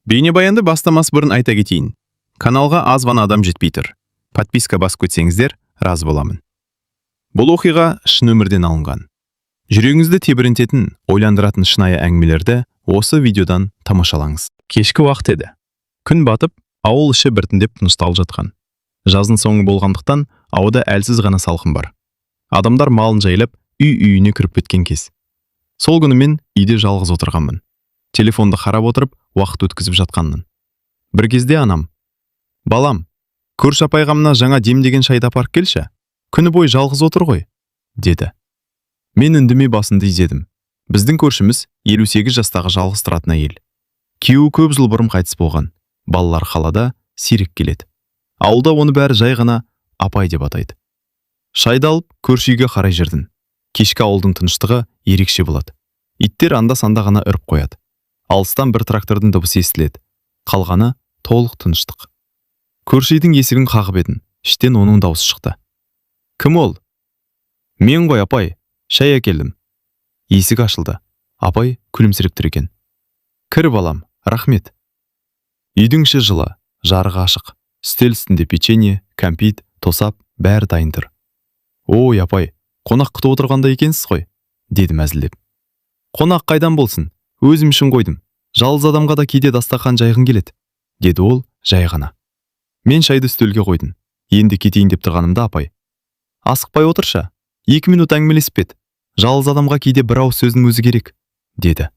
Бейнебаянды бастамас бұрын айта кетейін. Каналға аз ғана адам жетпей тұр. Подписка басып өтсеңіздер, разы боламын. Бұл оқиға шын өмірден алынған. Жүрегіңізді тебірентетін, ойландыратын шынайы әңгімелерді осы видеодан тамашалаңыз. Кешкі уақыт еді. Күн батып, ауыл іші біртіндеп тынышталып жатқан. Жаздың соңы болғандықтан ауада әлсіз ғана салқын бар. Адамдар малын жайлап, үй-үйіне кіріп кеткен кез. Сол күні мен үйде жалғыз отырғанмын. Телефонды қарап отырып, уақыт өткізіп жатқанмын. Бір кезде анам: «Балам, көрші апайға мына жаңа демдеген шайды апарып келші. Күні бойы жалғыз отыр ғой», деді. Мен үндемей басымды изедім. Біздің көршіміз 58 жастағы жалғыз тұратын әйел. Күйеуі көп жыл бұрын қайтыс болған. Балалар қалада, сирек келеді. Ауылда оны бәрі жай ғана апай деп атайды. Шайды алып, көрші үйге қарай жүрдім. Кешкі ауылдың тыныштығы ерекше болады. Иттер анда-санда ғана үріп қояды. Алыстан бір трактордың дыбысы естіледі. Қалғаны толық тыныштық. Көрші үйдің есігін қағып едім. Іштен оның дауысы шықты. «Кім ол?» «Мен ғой, апай, шай әкелдім». Есік ашылды. Апай күлімсіреп тұр екен. «Кір, балам, рахмет». Үйдің іші жылы, жарығы ашық. Үстел үстінде печенье, кәмпит, тосап, бәрі дайын тұр. «Ой, апай, қонақ күтіп отырғанда екенсіз ғой», дедім әзілдеп. «Қонақ қайдан болсын? Өзім үшін қойдым. Жалғыз адамға да кейде дастархан жайғың келеді», деді ол жай ғана. Мен шайды үстелге қойдым. Енді кетейін деп тұрғанымда апай: «Асықпай отыршы, 2 минут әңгімелесіп ет. Жалғыз адамға кейде бір ауыз сөздің өзі керек», деді.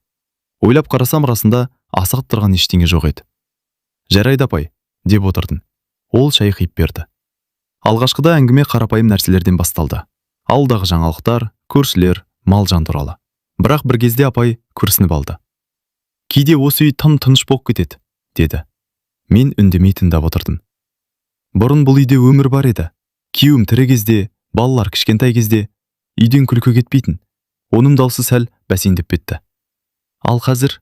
Ойлап қарасам, расында асығып тұрған ештеңе жоқ еді. «Жарайды апай», деп отырдым. Ол шай құйып берді. Алғашқыда әңгіме қарапайым нәрселерден басталды. Ауылдағы жаңалықтар, көршілер, мал-жан туралы. Бірақ бір кезде апай күрсініп алды. «Кейде осы үй тым тыныш болып кетеді», деді. Мен үндемей тыңдап отырдым. Бұрын бұл үйде өмір бар еді. Күйеуім тірі кезде, балалар кішкентай кезде үйден күлкі кетпейтін. Оның даусы сәл бәсеңдеп кетті. «Ал қазір»,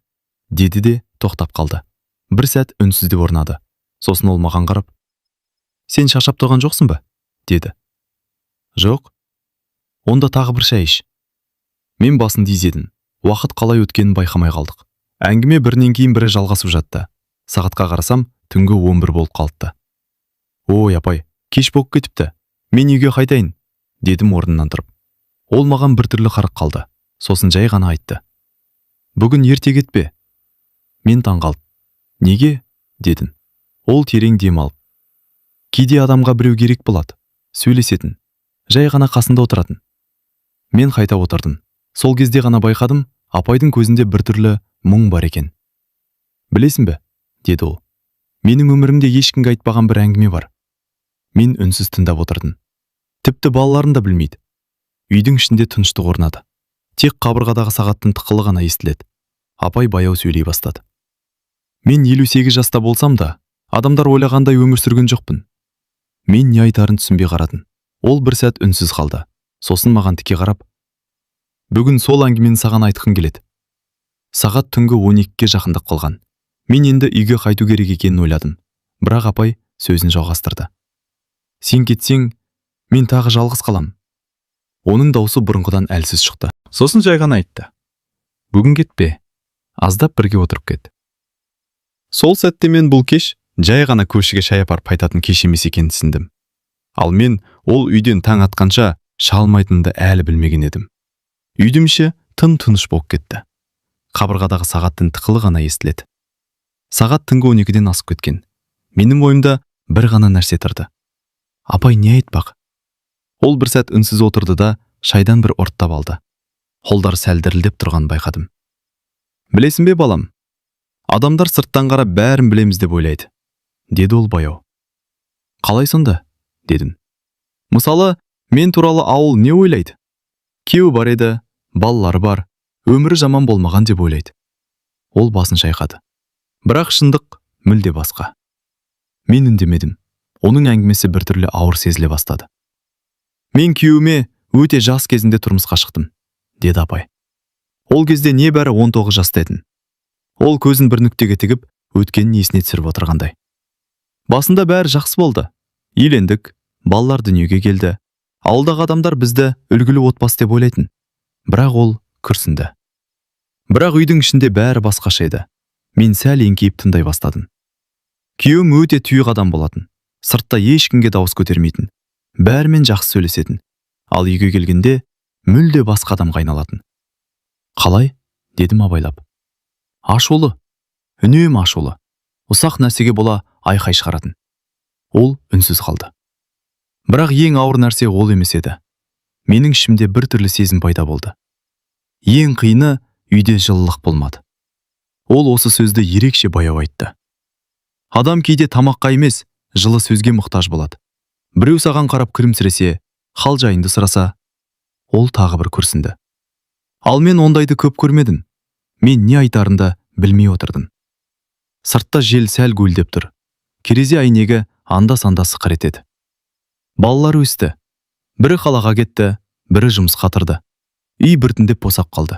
деді де тоқтап қалды. Бір сәт үнсіздік орнады. Сосын ол маған қарап: «Сен шаршап тұрған жоқсың ба?» деді. «Жоқ». «Онда тағы бір шай іш». Мен басымды изедім. Уақыт қалай өткенін байқамай қалдық. Әңгіме бірінен кейін бірі жалғасып жатты. Сағатқа қарасам, түнгі 11 болып қалыпты. «Ой, апай, кеш болып кетіпті. Мен үйге қайтайын», дедім орнымнан тұрып. Ол маған біртүрлі қарап қалды. Сосын жай ғана айтты: «Бүгін ерте кетпе». Мен таңғалып: «Неге?» дедім. Ол терең дем алып: «Кейде адамға біреу керек болады, сөйлесетін, жай ғана қасында отыратын». Мен қайта отырдым. Сол кезде ғана байқадым, апайдың көзінде біртүрлі мұң бар екен. «Білесің бе?» деді ол. «Менің өмірімде ешкімге айтпаған бір әңгіме бар». Мен үнсіз тыңдап отырдым. Тіпті балаларым да білмейді. Үйдің ішінде тыныштық орнады. Тек қабырғадағы сағаттың тықылы ғана естіледі. Апай баяу сөйлей бастады. «Мен 58 жаста болсам да, адамдар ойлағандай өмір сүрген жоқпын». Мен не айтарын түсінбей қарадым. Ол бір сәт үнсіз қалды. Сосын маған тіке қарап: «Бүгін сол әңгімені саған айтқым келеді». Сағат түнгі 12-ге жақындап қалған. Мен енді үйге қайту керек екенін ойладым. Бірақ апай сөзін жалғастырды: «Сен кетсең, мен тағы жалғыз қалам». Оның даусы бұрынғыдан әлсіз шықты. Сосын жай ғана айтты: «Бүгін кетпе, аздап бірге отырып кет». Сол сәтте мен бұл кеш жай ғана көршіге шай апарып айтатын кеш емес екенін түсіндім. Ал мен ол үйден таң атқанша шалмайтынымды әлі білмеген едім. Үйдің іші тым-тыныш болып кетті. Қабырғадағы сағаттың тықылы ғана естіледі. Сағат түнгі 12-ден асып кеткен. Менің ойымда бір ғана нәрсе тұрды. Апай не айтпақ? Ол бір сәт үнсіз отырды да шайдан бір ұрттап алды. Қолдар сәл дірілдеп тұрғанын байқадым. «Білесің бе, балам? Адамдар сырттан қарап бәрін білеміз деп ойлайды», деді ол баяу. «Қалай сонда?» дедім. «Мысалы, мен туралы ауыл не ойлайды? Күйеуі бар еді, балалары бар, өмірі жаман болмаған деп ойлайды». Ол басын шайқады. Бірақ шындық мүлде басқа. Мен үндемедім. Оның әңгімесі біртүрлі ауыр сезіле бастады. «Мен күйеуіме өте жас кезінде тұрмысқа шықтым», деді апай. «Ол кезде небәрі 19 жаста едім». Ол көзін бір нүктеге тігіп, өткенін есіне түсіріп отырғандай. «Басында бәрі жақсы болды. Үйлендік, балалар дүниеге келді. Ауылдағы адамдар бізді үлгілі отбасы деп ойлайтын». Бірақ ол күрсінді. Бірақ үйдің ішінде бәрі басқаша еді. Мен сәл еңкейіп тыңдай бастадым. Күйеуім өте тұйық адам болатын. Сыртта ешкімге дауыс көтермейтін. Бәрімен жақсы сөйлесетін. Ал үйге келгенде мүлде басқа адамға айналатын. Қалай? Дедім абайлап. Ашулы. Үнемі ашулы. Ұсақ нәрсеге бола айқай шығаратын. Ол үнсіз қалды. Бірақ ең ауыр нәрсе ол емес еді. Менің ішімде бір түрлі сезім пайда болды. Ең қиыны үйде жылылық болмады. Ол осы сөзді ерекше баяу айтты. Адам кейде тамаққа емес, жылы сөзге мұқтаж болады. Біреу саған қарап күлімсіресе, хал жайынды сұраса, ол тағы бір күрсінді. Ал мен ондайды көп көрмедім. Мен не айтарымды білмей отырдым. Сыртта жел сәл гуілдеп тұр. Керезе әйнегі анда-санда сықыр етеді. Балалар өсті. Бірі қалаға кетті, бірі жұмысқа тұрды. Үй біртіндеп босап қалды.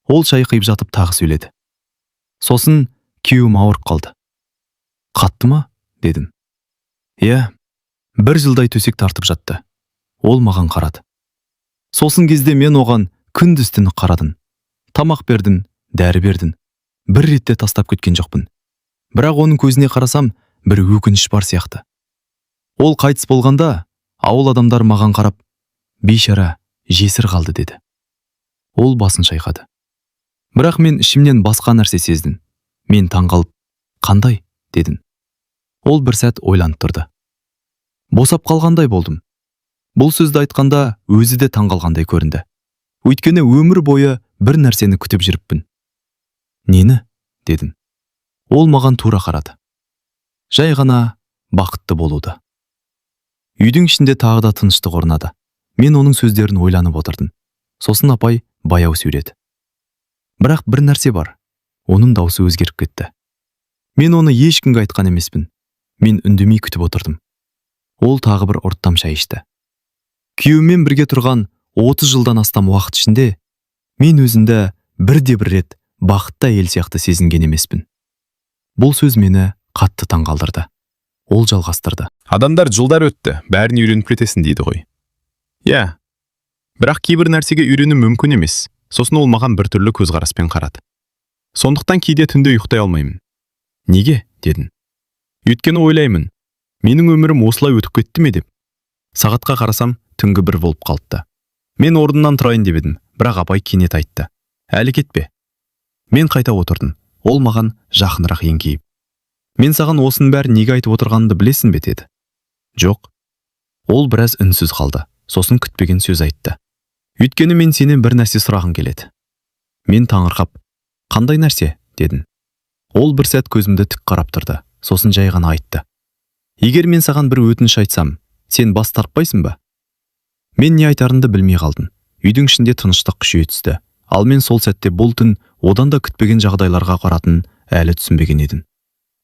Ол шай құйып жатып тағы сөйледі. Сосын күйеуім ауырып қалды. Қатты ма? Дедім. Иә, 1 жылдай төсек тартып жатты. Ол маған қарады. Сосын кезде мен оған күндіз-түні қарадым. Тамақ бердім, дәрі бердім. Бір ретте тастап кеткен жоқпын. Бірақ оның көзіне қарасам, бір өкініш бар сияқты. Ол қайтыс болғанда, ауыл адамдар маған қарап, бейшара, жесір қалды деді. Ол басын шайқады. Бірақ мен ішімнен басқа нәрсе сездім. Мен таңғалып, қандай? Дедім. Ол бір сәт ойланып тұрды. Босап қалғандай болдым. Бұл сөзді айтқанда өзі де таңғалғандай көрінді. Өйткені өмір бойы бір нәрсені күтіп жүріппін. Нені? Дедім. Ол маған тура қарады. Жай ғана бақытты болуды. Үйдің ішінде тағы да тыныштық орнады. Мен оның сөздерін ойланып отырдым. Сосын апай баяу сөйледі. Бірақ бір нәрсе бар. Оның даусы өзгеріп кетті. Мен оны ешкімге айтқан емеспін. Мен үндемей күтіп отырдым. Ол тағы бір ұрттам шай ішті. Күйеуіммен бірге тұрған 30 жылдан астам уақыт ішінде мен өзімді бірде-бір рет бақытты әйел сияқты сезінген емеспін. Бұл сөз мені қатты таңғалдырды. Ол жалғастырды. Адамдар жылдар өтті, бәрін үйреніп кетесің дейді ғой. Иә. Бірақ кейбір нәрсеге үйрену мүмкін емес. Сосын ол маған біртүрлі көзқараспен қарады. Сондықтан кейде түнде ұйықтай алмаймын. Неге? Дедім. Өйткені ойлаймын. Менің өмірім осылай өтіп кетті ме деп. Сағатқа қарасам, түнгі 1 болып қалыпты. Мен орнымнан тұрайын деп едім, бірақ апай кенет айтты. Әлі кетпе. Мен қайта отырдым. Ол маған жақынырақ еңкейіп. Мен саған осының бәрін неге айтып отырғанымды білесің бе деді. Жоқ. Ол біраз үнсіз қалды. Сосын күтпеген сөз айтты. Өйткені мен сенен бір нәрсе сұрағым келеді. Мен таңырқап, қандай нәрсе? Дедім. Ол бір сәт көзімді тік қарап тұрды. Сосын жай ғана айтты. Егер мен саған бір өтініш айтсам, сен бас тартпайсың ба? Мен не айтарымды білмей қалдым. Үйдің ішінде тыныштық күшейе түсті. Ал мен сол сәтте бұл түн одан да күтпеген жағдайларға қаратын әлі түсінбеген едім.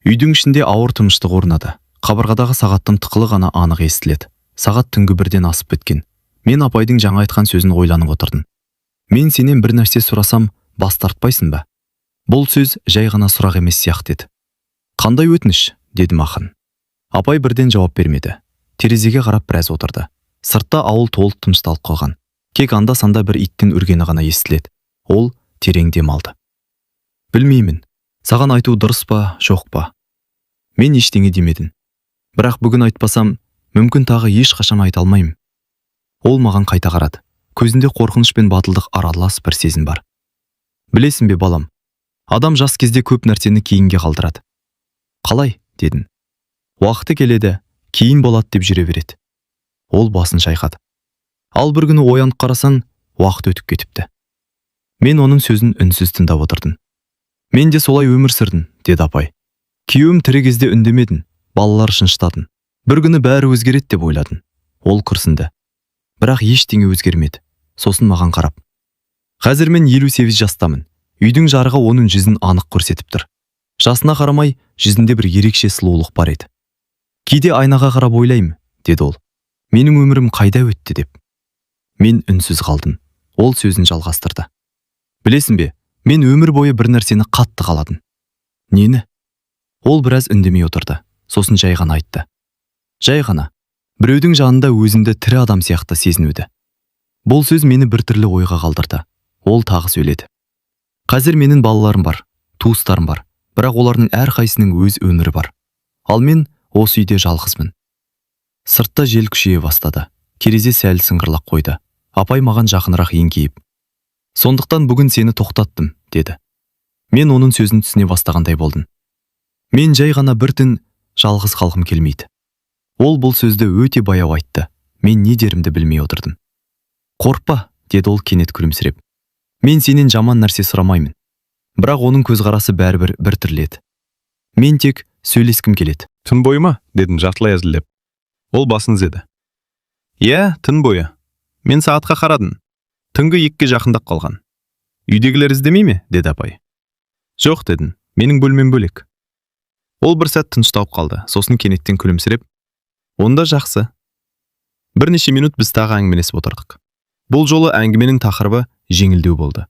Үйдің ішінде ауыр тыныштық орнады. Қабырғадағы сағаттың тықылы ғана анық естіледі. Сағат түнгі 1-ден асып кеткен. Мен апайдың жаңа айтқан сөзін ойланып отырдым. Мен сенен бір нәрсе сұрасам, бас тартпайсың ба? Бұл сөз жай ғана сұрақ емес сияқты еді. Қандай өтініш? Дедім ақын. Апай бірден жауап бермеді. Терезеге қарап біраз отырды. Сыртта ауыл толық тынышталып қалған. Кек анда-санда бір иттің үргені ғана естіледі. Ол терең дем алды. Білмеймін, саған айту дұрыс па, жоқ па? Мен ештеңе демедім. Бірақ бүгін айтпасам, мүмкін тағы ешқашан айта алмаймын. Ол маған қайта қарады. Көзінде қорқыныш пен батылдық аралас бір сезім бар. Білесің бе, балам? Адам жас кезде көп нәрсені кейінге қалдырады. Қалай? Дедім. Уақыты келеді, кейін болады деп жүре береді. Ол басын шайқады. Ал бір күні оянып қарасаң, уақыт өтіп кетіпті. Мен оның сөзін үнсіз тыңдап отырдым. Мен де солай өмір сүрдім, деді апай. Күйеуім тірі кезде үндемедім, балалар шыншытатын. Бір күні бәрі өзгереді деп ойладым. Ол күрсінді. Бірақ ештеңе өзгермеді. Сосын маған қарап. Қазір мен 58 жастамын. Үйдің жарығы оның жүзін анық көрсетіп тұр. Жасына қарамай, жүзінде бір ерекше сұлулық бар еді. Кейде айнаға қарап ойлаймын, деді ол. Менің өмірім қайда өтті деп. Мен үнсіз қалдым. Ол сөзін жалғастырды. Білесің бе, мен өмір бойы бір нәрсені қатты қаладым. Нені? Ол біраз үндемей отырды. Сосын жай ғана айтты. Жай ғана. Біреудің жанында өзімді тірі адам сияқты сезінуді. Бұл сөз мені біртүрлі ойға қалдырды. Ол тағы сөйледі. Қазір менің балаларым бар, туыстарым бар. бірақ олардың әрқайсының өз өмірі бар. Ал мен осы үйде жалғызбын. Сыртта жел күшейе бастады. Терезе сәл сыңғырлап қойды. Апай маған жақынырақ еңкейіп: "Сондықтан бүгін сені тоқтаттым", деді. Мен оның сөзін түсіне бастағандай болдым. Мен жай ғана бір түн жалғыз қалғым келмейді. Ол бұл сөзді өте баяу айтты. Мен не дерімді білмей отырдым. "Қорықпа", деді ол кенет күлімсіреп. "Мен сенен жаман нәрсе сұрамаймын." Бірақ оның көзқарасы бәрібір бір түрлі. "Мен тек сөйлескім келеді." Түн бойы ма? Дедім жартылай әзілдеп. Ол басын изеді. Иә, түн бойы. Мен сағатқа қарадым. Түнгі 2-ге жақындап қалған. Үйдегілер іздемей ме? Деді апай. Жоқ, дедім. Менің бөлмем бөлек. Ол бір сәт тынышталып қалды. Сосын кенеттен күлімсіреп: "Онда жақсы." Бірнеше минут біз тағы әңгімелесіп отырдық. Бұл жолы әңгіменің тақырыбы жеңілдеу болды.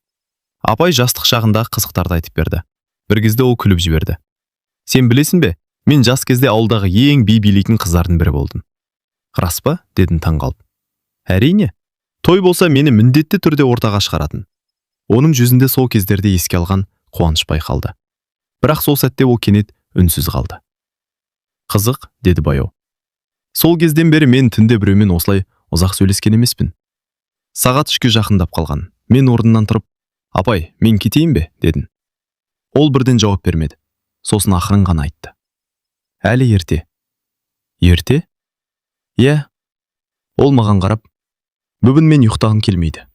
Апай жастық шағында қызықтарды айтып берді. Бір кезде ол күліп жіберді. "Сен білесің бе, мен жас кезде ауылдағы ең би билейтін қыздардың бірі болдым." "Рас па?" дедім таңғалып. "Әрине. Той болса мені міндетті түрде ортаға шығаратын." Оның жүзінде сол кездерде еске алған қуаныш байқалды. Бірақ сол сәтте ол кенет үнсіз қалды. "Қызық", деді баяу. "Сол кезден бері мен түнде біреумен осылай ұзақ сөйлескен емеспін." Сағат 3-ге жақындап қалған. Мен орнымнан тұрып: "Апай, мен кетейін бе?" дедім. Ол бірден жауап бермеді. Сосын ақырын ғана айтты: "Әлі ерте." "Ерте?" "Иә." Ол маған қарап: "Бүгін мен ұйықтағым келмейді."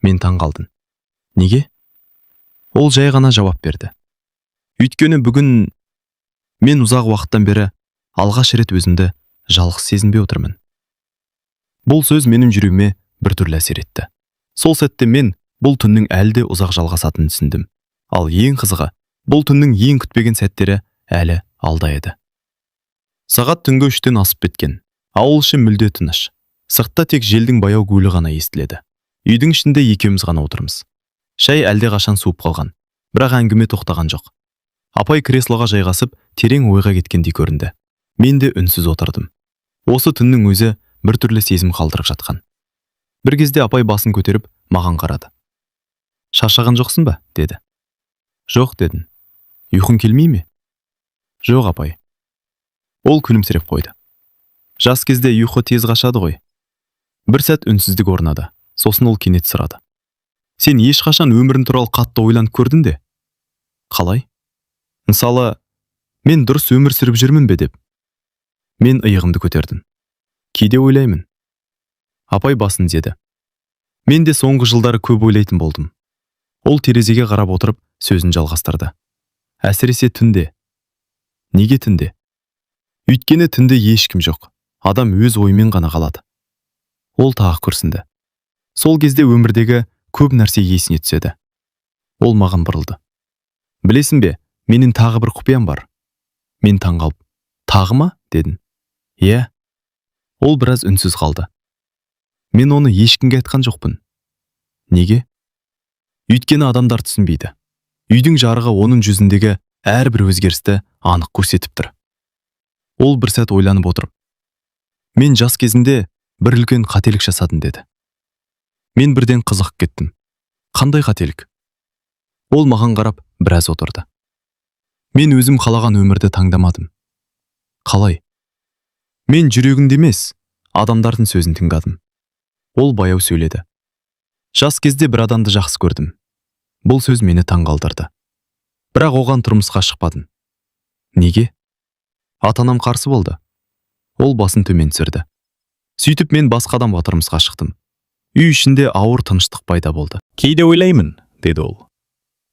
Мен таңғалдым. "Неге?" Ол жай ғана жауап берді: "Өйткені бүгін мен ұзақ уақыттан бері алғаш рет өзімді жалғыз сезінбей отырмын." Бұл сөз менің жүрегіме біртүрлі әсер етті. Сол сәтте мен бұл түннің әлі де ұзақ жалғасатынын түсіндім. Ал ең қызығы, бұл түннің ең күтпеген сәттері әлі алда еді. Сағат түнгі 3-тен асып кеткен. Ауыл іші мүлде тыныш. Сыртта тек желдің баяу гуілі ғана естіледі. Үйдің ішінде екеуміз ғана отырмыз. Шай әлде қашан суып қалған, бірақ әңгіме тоқтаған жоқ. Апай креслоға жайғасып, терең ойға кеткендей көрінді. Мен де үнсіз отырдым. Осы түннің өзі біртүрлі сезім қалдырып жатқан. Бір кезде апай басын көтеріп маған қарады. "Шаршаған жоқсың ба?" деді. "Жоқ", дедім. "Ұйқың келмей ме?" "Жоқ, апай." Ол күлімсіреп қойды. "Жас кезде ұйқы тез қашады ғой." Бір сәт үнсіздік орнады. Сосын ол кенет сұрады: "Сен ешқашан өмірің туралы қатты ойланып көрдің де?" "Қалай?" "Мысалы, мен дұрыс өмір сүріп жүрмін бе деп?" Мен иығымды көтердім. "Кейде ойлаймын." Апай басын изеді. "Мен де соңғы жылдары көп ойлайтын болдым." Ол терезеге қарап отырып сөзін жалғастырды. "Әсіресе түнде." "Неге түнде?" "Өйткені түнде ешкім жоқ. Адам өз ойымен ғана қалады." Ол тағы күрсінді. Сол кезде өмірдегі көп нәрсе есіне түседі. Ол маған бұрылды. "Білесің бе, менің тағы бір құпиям бар." Мен таңғалып: "Тағы ма?" дедім. "Иә." Ол біраз үнсіз қалды. "Мен оны ешкімге айтқан жоқпын." "Неге?" "Өйткені адамдар түсінбейді. Үйдің жарығы оның жүзіндегі әрбір өзгерісті анық көрсетіп тұр." Ол бір сәт ойланып отырып: "Мен жас кезінде бір үлкен қателік жасадым", деді. Мен бірден қызығып кеттім. "Қандай қателік?" Ол маған қарап біраз отырды. "Мен өзім қалаған өмірді таңдамадым." "Қалай?" "Мен жүрегімді емес, адамдардың сөзін тыңдадым." Ол баяу сөйледі. "Жас кезде бір адамды жақсы көрдім." Бұл сөз мені таңғалдырды. Бірақ оған тұрмысқа шықпадым. "Неге?" "Ата-анам қарсы болды." Ол басын төмен түсірді. "Сөйтіп мен басқа адамға тұрмысқа шықтым." Үй ішінде ауыр тыныштық пайда болды. "Кейде ойлаймын", деді ол.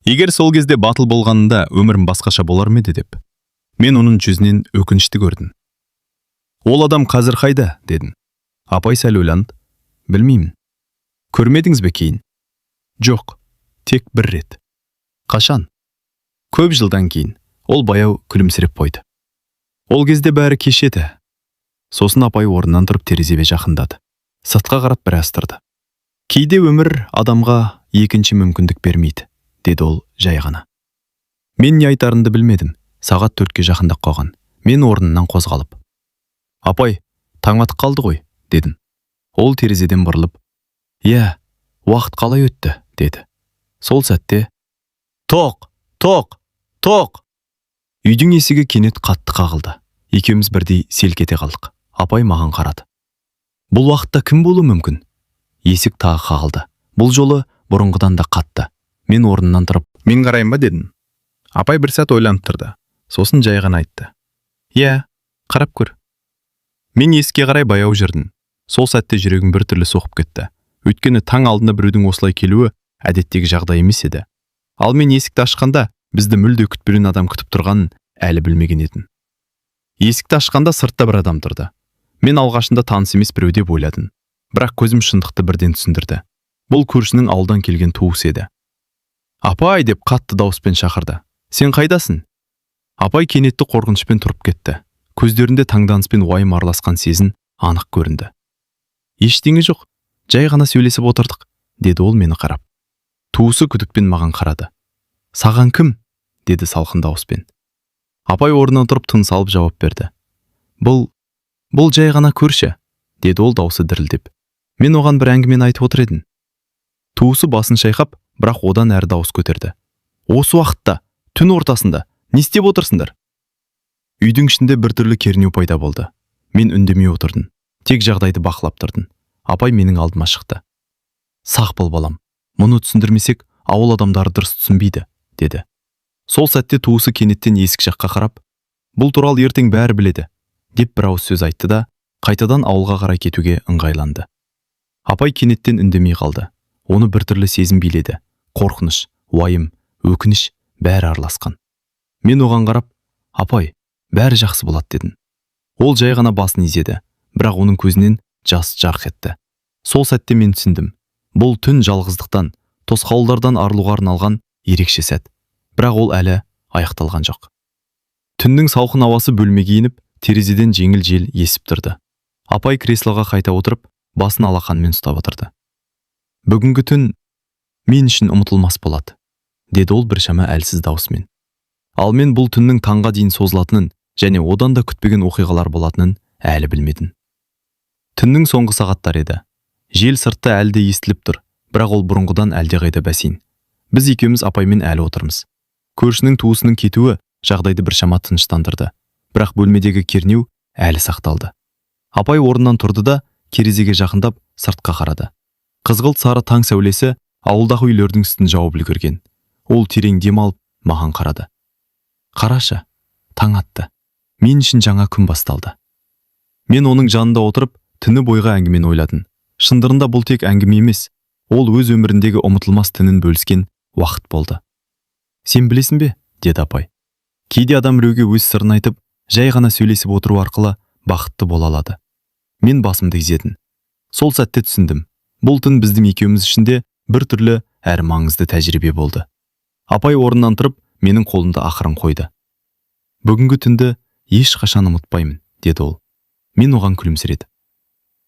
"Егер сол кезде батыл болғанында өмірім басқаша болар ма еді деп." Мен оның жүзінен өкінішті көрдім. "Ол адам қазір қайда?" дедім. Апай сәл ойланды. "Білмеймін." "Көрмедіңіз бе кейін?" "Жоқ, тек бір рет." "Қашан?" "Көп жылдан кейін." Ол баяу күлімсіреп қойды. "Ол кезде бәрі кеш еді." Сосын апай орнынан тұрып терезеге жақындады. Сыртқа қарап біраз тұрды. "Кейде өмір адамға екінші мүмкіндік бермейді", деді ол жай ғана. Мен не айтарымды білмедім. Сағат 4-ке жақындап қалған. Мен орнымнан қозғалып: "Апай, таң атып қалды ғой", дедім. Ол терезеден бұрылып: "Иә, уақыт қалай өтті", деді. Сол сәтте: "Тоқ, тоқ, тоқ! Үйдің есігі кенет қатты қағылды. Екеуміз бірдей селк ете қалдық. Апай маған қарады. Бұл уақытта кім болуы мүмкін? Есік тағы қағылды. Бұл жолы бұрынғыдан да қатты. Мен орнымнан тұрып, Мен қарайын ба дедім. Апай бір сәт ойланып тұрды. Сосын жай ғана айтты. Иә, қарап көр. Мен есікке қарай баяу жүрдім. Сол сәтте жүрегім бір түрлі соғып кетті. Өйткені таң алдында біреудің осылай келуі әдеттегі жағдай емес еді. Ал мен есікті ашқанда бізді мүлде күтпеген адам күтіп тұрғанын әлі білмеген едім. Есікті ашқанда сыртта бір адам тұрды. Мен алғашында таныс емес біреу деп ойладым. Бірақ көзім шындықты бірден түсіндірді. Бұл көршінің ауылдан келген туысы еді. Апай деп қатты дауыспен шақырды. Сен қайдасың? Апай кенетті қорқынышпен тұрып кетті. Көздерінде таңданыспен уайым араласқан сезін анық көрінді. Ештеңе жоқ, жай ғана сөйлесіп отырдық, деді ол мені қарап. Туысы күдікпен маған қарады. Саған кім? Деді салқын дауыспен. Апай орнынан тұрып тыныс алып жауап берді. Бұл жай ғана көрші, деді ол дауысы дірілдеп. Мен оған бір әңгімені айтып отыр едім. Туысы басын шайқап, бірақ одан әрі дауыс көтерді. Осы уақытта, түн ортасында, не істеп отырсыңдар? Үйдің ішінде бір түрлі кернеу пайда болды. Мен үндемей отырдым. Тек жағдайды бақылап тұрдым. Апай менің алдыма шықты. Сақ бол балам, мұны түсіндірмесек, ауыл адамдары дұрыс түсінбейді, деді. Сол сәтте туысы кенеттен есік жаққа қарап, бұл туралы ертең бәрі біледі, деп бір ауыз сөз айтты да, қайтадан ауылға қарай кетуге ыңғайланды. Апай кенеттен үндемей қалды. Оны бір түрлі сезім биледі. Қорқыныш, уайым, өкініш бәрі араласқан. Мен оған қарап, апай, бәрі жақсы болады дедім. Ол жай ғана басын изеді, бірақ оның көзінен жас жарқ етті. Сол сәтте мен түсіндім. Бұл түн жалғыздықтан, тосқауылдардан арылуға арналған ерекше сәт. Бірақ ол әлі аяқталған жоқ. Түннің салқын ауасы бөлмеге еніп, терезеден жеңіл жел есіп тұрды. Апай креслоға қайта отырып, басын алақанмен ұстап отырды. Бүгінгі түн мен үшін ұмытылмас болады, деді ол біршама әлсіз даусымен. Ал мен бұл түннің таңға дейін созылатынын және одан да күтпеген оқиғалар болатынын әлі білмедім. Түннің соңғы сағаттар еді. Жел сыртта әлде естіліп тұр, бірақ ол бұрынғыдан әлдеқайда бәсең. Біз екеуміз апаймен әлі отырмыз. Көршінің туысының кетуі жағдайды біршама тыныштандырды, бірақ бөлмедегі кернеу әлі сақталды. Апай орнынан тұрды да терезеге жақындап сыртқа қарады. Қызғылт сары таң сәулесі ауылдағы үйлердің үстін жауып үлгерген. Ол терең дем алып маған қарады. Қарашы, таң атты. Мен үшін жаңа күн басталды. Мен оның жанында отырып, түні бойға әңгімені ойладым. Шындығында бұл тек әңгіме емес, ол өз өміріндегі ұмытылмас түнін бөліскен уақыт болды. Сен білесің бе? Деді апай. Кейде адам біреуге өз сырын айтып, жай ғана сөйлесіп отыру арқылы бақытты бола алады. Мен басымды изедім. Сол сәтте түсіндім. Бұл түн біздің екеуміз ішінде бір түрлі әрі маңызды тәжірибе болды. Апай орнынан тұрып, менің қолымды ақырын қойды. Бүгінгі түнді ешқашан ұмытпаймын, деді ол. Мен оған күлімсіреді.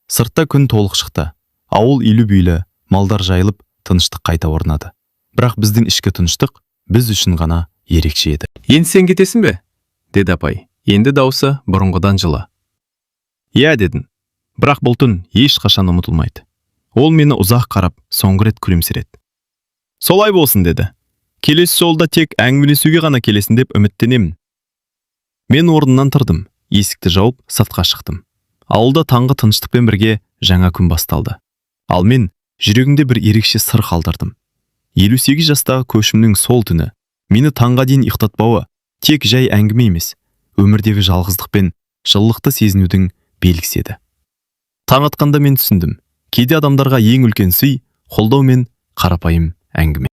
Сыртта күн толық шықты. Ауыл үйлі-бүйлі, малдар жайылып, тыныштық қайта орнады. Бірақ біздің ішкі тыныштық біз үшін ғана ерекше еді. Енді сен кетесің бе? Деді апай. Енді даусы бұрынғыдан жылы. Иә, дедім. Бірақ бұл түн ешқашан ұмытылмайды. Ол мені ұзақ қарап, соңғы рет күлімсіреді. Солай болсын, деді. Келесі жолда тек әңгімелесуге ғана келесің деп үміттенемін. Мен орнымнан тұрдым, есікті жауып, сыртқа шықтым. Ауылда таңғы тыныштықпен бірге жаңа күн басталды. Ал мен жүрегімде бір ерекше сыр қалдырдым. 58 жастағы көшімнің сол түні мені таңға дейін ұйықтатпауы тек жай әңгіме емес, өмірдегі жалғыздық пен жылылықты сезінудің белгісі еді. Таң атқанда мен түсіндім. Кейде адамдарға ең үлкен сый қолдау мен қарапайым әңгіме.